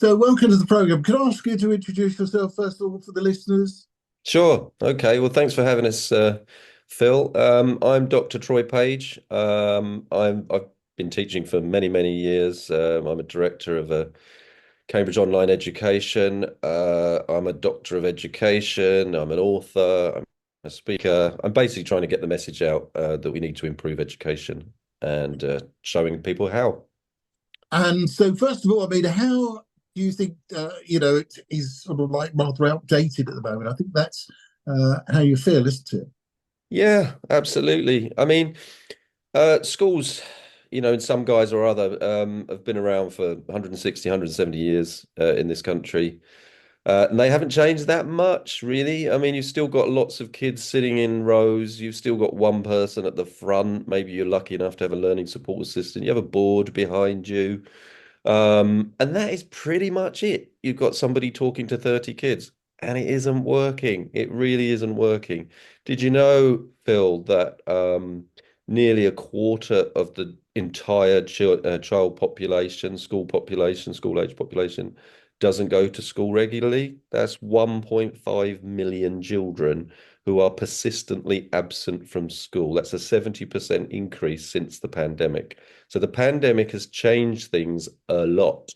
So, welcome to the program. Can I ask you to introduce yourself first of all for the listeners? Sure. Okay. Well, thanks for having us, Phil. I'm Dr. Troy Page. I've been teaching for many, many years. I'm a director of a Cambridge Online Education. I'm a doctor of education. I'm an author. I'm a speaker. I'm basically trying to get the message out that we need to improve education and showing people how. And so, first of all, I mean, how do you think it is sort of like rather outdated at the moment? I think that's how you feel, isn't it? Yeah, absolutely. I mean, schools, in some guise or other, have been around for 160, 170 years in this country. And they haven't changed that much, really. I mean, you've still got lots of kids sitting in rows. You've still got one person at the front. Maybe you're lucky enough to have a learning support assistant. You have a board behind you. And that is pretty much it. You've got somebody talking to 30 kids, and it isn't working. It really isn't working. Did you know, Phil, that nearly a quarter of the entire child population, school age population, doesn't go to school regularly? That's 1.5 million children who are persistently absent from school. That's a 70% increase since the pandemic. So the pandemic has changed things a lot,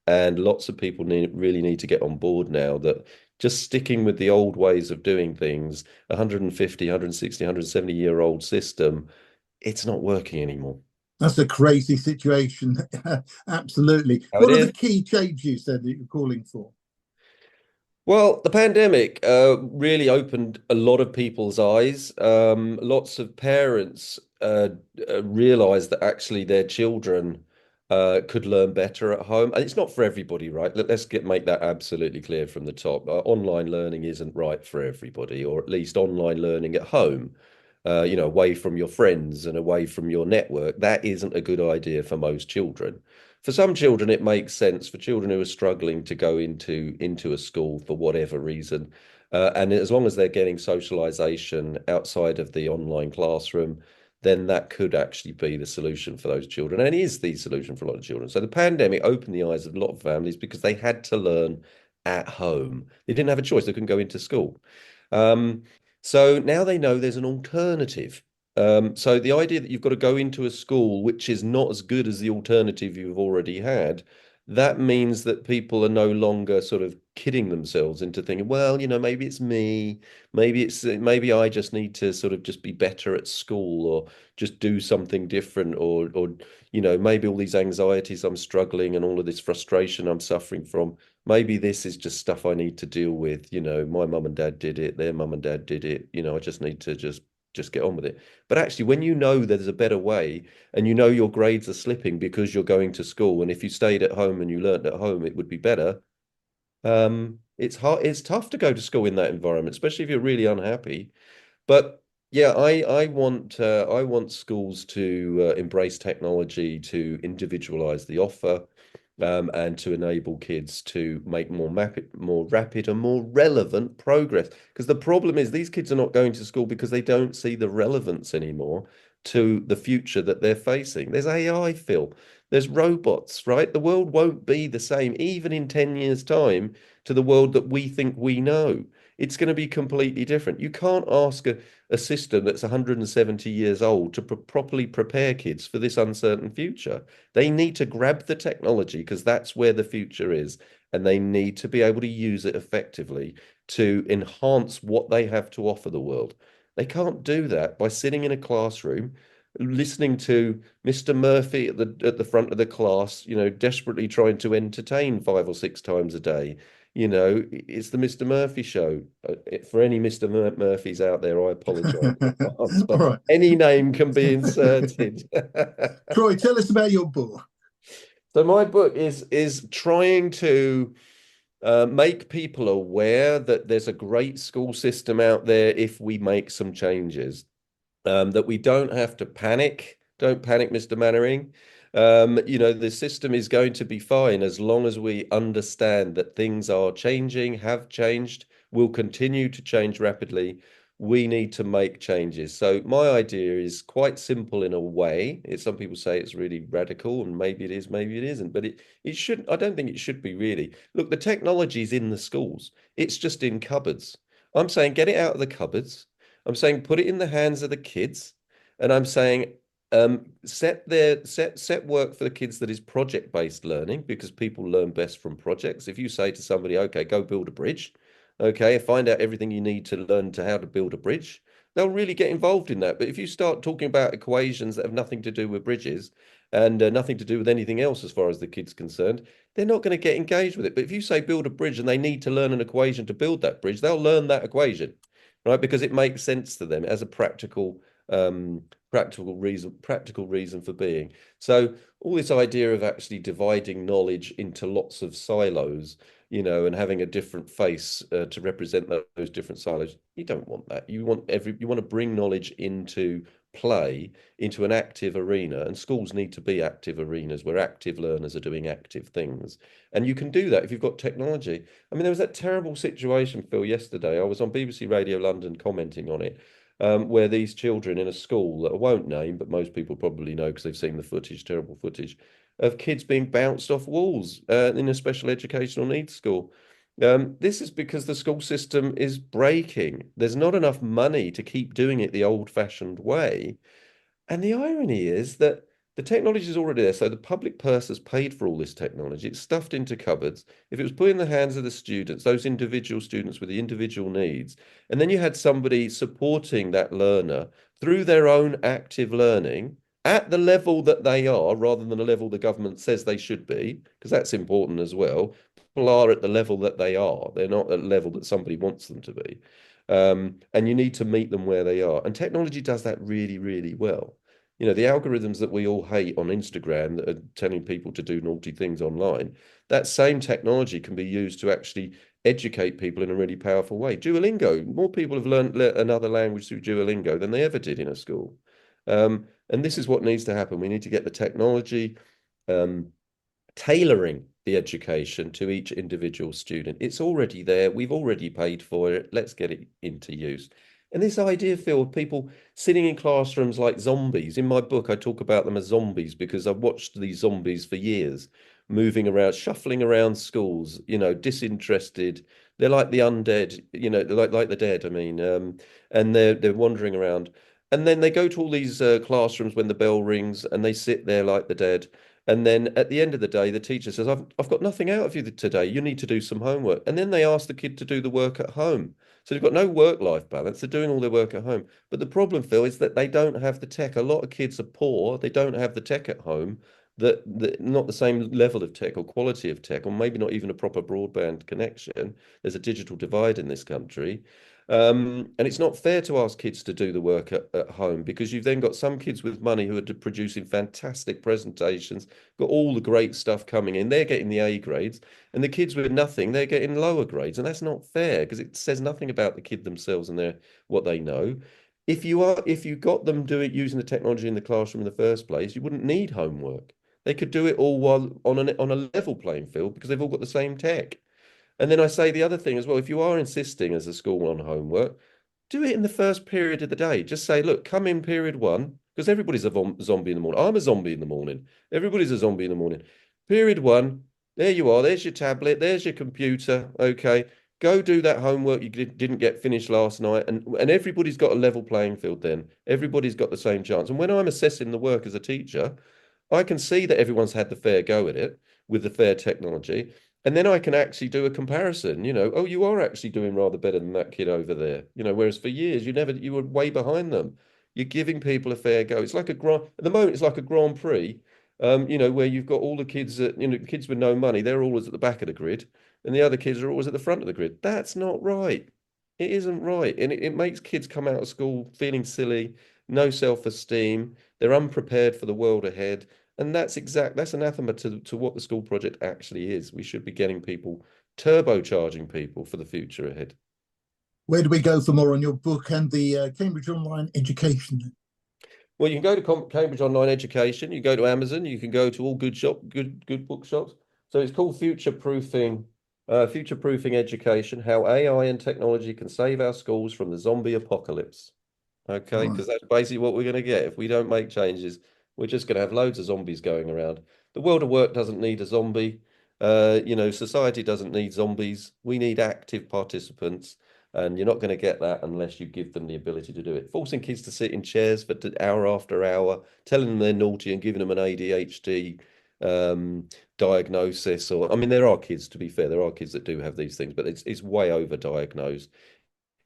and lots of people really need to get on board now that just sticking with the old ways of doing things, 150, 160, 170-year-old system, it's not working anymore. That's a crazy situation. Absolutely. How it What are the is? key changes you said that you're calling for? Well, the pandemic really opened a lot of people's eyes. Lots of parents realized that actually their children could learn better at home. And it's not for everybody, right? Let's make that absolutely clear from the top. Online learning isn't right for everybody, or at least online learning at home, away from your friends and away from your network. That isn't a good idea for most children. For some children, it makes sense. For children who are struggling to go into a school for whatever reason, and as long as they're getting socialization outside of the online classroom, then that could actually be the solution for those children, and is the solution for a lot of children. So the pandemic opened the eyes of a lot of families because they had to learn at home. They didn't have a choice. They couldn't go into school. Um, so now they know there's an alternative. So the idea that you've got to go into a school which is not as good as the alternative you've already had, that means that people are no longer sort of kidding themselves into thinking, well, maybe it's me, maybe I just need to sort of just be better at school or just do something different or maybe all these anxieties I'm struggling and all of this frustration I'm suffering from, maybe this is just stuff I need to deal with. My mum and dad did it, their mum and dad did it, I just need to just get on with it. But actually, when you know there's a better way and you know your grades are slipping because you're going to school, and if you stayed at home and you learned at home, it would be better. It's hard, it's tough to go to school in that environment, especially if you're really unhappy. But yeah, I want schools to embrace technology, to individualize the offer, and to enable kids to make more rapid and more relevant progress. Because the problem is these kids are not going to school because they don't see the relevance anymore to the future that they're facing. There's AI, Phil. There's robots, right? The world won't be the same, even in 10 years' time, to the world that we think we know. It's going to be completely different. You can't ask a system that's 170 years old to properly prepare kids for this uncertain future. They need to grab the technology because that's where the future is, and they need to be able to use it effectively to enhance what they have to offer the world. They can't do that by sitting in a classroom listening to Mr. Murphy at the front of the class, desperately trying to entertain 5 or 6 times a day. It's the Mr. Murphy show. For any Mr. Murphys out there, I apologize in advance, All but right. any name can be inserted. Troy, tell us about your book. So my book is trying to make people aware that there's a great school system out there if we make some changes. That we don't have to panic. Don't panic, Mr. Mannering. The system is going to be fine as long as we understand that things are changing, have changed, will continue to change rapidly. we need to make changes. So my idea is quite simple in a way. Some people say it's really radical, and maybe it is, maybe it isn't, but it shouldn't. I don't think it should be really. Look, the technology is in the schools. It's just in cupboards. I'm saying get it out of the cupboards. I'm saying put it in the hands of the kids, and I'm saying set work for the kids that is project-based learning, because people learn best from projects. If you say to somebody, okay, go build a bridge, okay, find out everything you need to learn to how to build a bridge, they'll really get involved in that. But if you start talking about equations that have nothing to do with bridges and nothing to do with anything else as far as the kid's concerned, they're not going to get engaged with it. But if you say build a bridge and they need to learn an equation to build that bridge, they'll learn that equation, right? Because it makes sense to them as a practical reason for being. So all this idea of actually dividing knowledge into lots of silos, and having a different face to represent those different silos, you don't want that. You want to bring knowledge into play, into an active arena, and schools need to be active arenas where active learners are doing active things. And you can do that if you've got technology. I mean, there was that terrible situation, Phil, yesterday. I was on BBC Radio London commenting on it, where these children in a school that I won't name, but most people probably know because they've seen the footage, terrible footage, of kids being bounced off walls in a special educational needs school. This is because the school system is breaking. There's not enough money to keep doing it the old-fashioned way. And the irony is that the technology is already there. So the public purse has paid for all this technology. It's stuffed into cupboards. If it was put in the hands of the students, those individual students with the individual needs, and then you had somebody supporting that learner through their own active learning at the level that they are, rather than the level the government says they should be, because that's important as well. People are at the level that they are. They're not at the level that somebody wants them to be. And you need to meet them where they are. And technology does that really, really well. The algorithms that we all hate on Instagram that are telling people to do naughty things online, that same technology can be used to actually educate people in a really powerful way. Duolingo, more people have learned another language through Duolingo than they ever did in a school. And this is what needs to happen. We need to get the technology tailoring the education to each individual student. It's already there. We've already paid for it. Let's get it into use. And this idea, Phil, of people sitting in classrooms like zombies. In my book, I talk about them as zombies because I've watched these zombies for years, moving around, shuffling around schools, disinterested. They're like the undead, like the dead, I mean, and they're wandering around. And then they go to all these classrooms when the bell rings and they sit there like the dead. And then at the end of the day, the teacher says, I've got nothing out of you today. You need to do some homework. And then they ask the kid to do the work at home. So they've got no work-life balance. They're doing all their work at home. But the problem, Phil, is that they don't have the tech. A lot of kids are poor. They don't have the tech at home, that not the same level of tech or quality of tech, or maybe not even a proper broadband connection. There's a digital divide in this country. And it's not fair to ask kids to do the work at home, because you've then got some kids with money who are producing fantastic presentations, got all the great stuff coming in. They're getting the A grades, and the kids with nothing, they're getting lower grades. And that's not fair, because it says nothing about the kid themselves and what they know. If you got them using the technology in the classroom in the first place, you wouldn't need homework. They could do it all while on a level playing field, because they've all got the same tech. And then I say the other thing as well, if you are insisting as a school on homework, do it in the first period of the day. Just say, look, come in period one, because everybody's a zombie in the morning. I'm a zombie in the morning. Everybody's a zombie in the morning. Period one, there you are. There's your tablet. There's your computer. Okay, go do that homework you didn't get finished last night. And everybody's got a level playing field then. Everybody's got the same chance. And when I'm assessing the work as a teacher, I can see that everyone's had the fair go at it with the fair technology. And then I can actually do a comparison, oh, you are actually doing rather better than that kid over there, whereas for years you were way behind them. You're giving people a fair go. It's like at the moment, it's like a Grand Prix, where you've got all the kids that, kids with no money, they're always at the back of the grid, and the other kids are always at the front of the grid. That's not right. It isn't right. And it makes kids come out of school feeling silly, no self-esteem. They're unprepared for the world ahead. And that's anathema to what the school project actually is. We should be getting people, turbocharging people for the future ahead. Where do we go for more on your book and the Cambridge Online Education? Well, you can go to Cambridge Online Education. You go to Amazon. You can go to all good bookshops. So it's called Future Proofing Future-proofing education, how AI and technology can save our schools from the zombie apocalypse. Okay, Right. because that's basically what we're going to get. If we don't make changes, we're just going to have loads of zombies going around. The world of work doesn't need a zombie. Society doesn't need zombies. We need active participants, and you're not going to get that unless you give them the ability to do it. Forcing kids to sit in chairs for hour after hour, telling them they're naughty and giving them an ADHD diagnosis, or I mean, there are kids, to be fair, there are kids that do have these things, but it's way over diagnosed.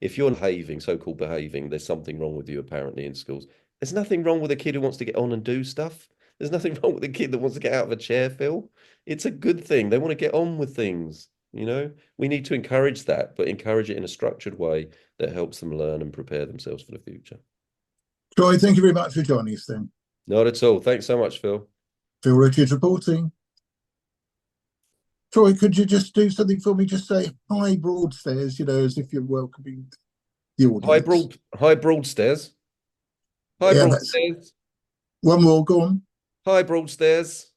If you're behaving, so-called behaving, there's something wrong with you apparently in schools. There's nothing wrong with a kid who wants to get on and do stuff. There's nothing wrong with a kid that wants to get out of a chair, Phil. It's a good thing. They want to get on with things, you know? We need to encourage that, but encourage it in a structured way that helps them learn and prepare themselves for the future. Troy, thank you very much for joining us then. Not at all. Thanks so much, Phil. Phil Richards reporting. Troy, could you just do something for me? Just say hi, Broadstairs, as if you're welcoming the audience. Hi, Broadstairs. Hi, Yeah, Broadstairs. One more, go on. Hi, Broadstairs.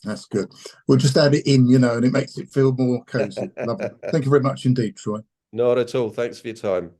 That's good. We'll just add it in, and it makes it feel more cozy. Lovely. Thank you very much indeed, Troy. Not at all. Thanks for your time.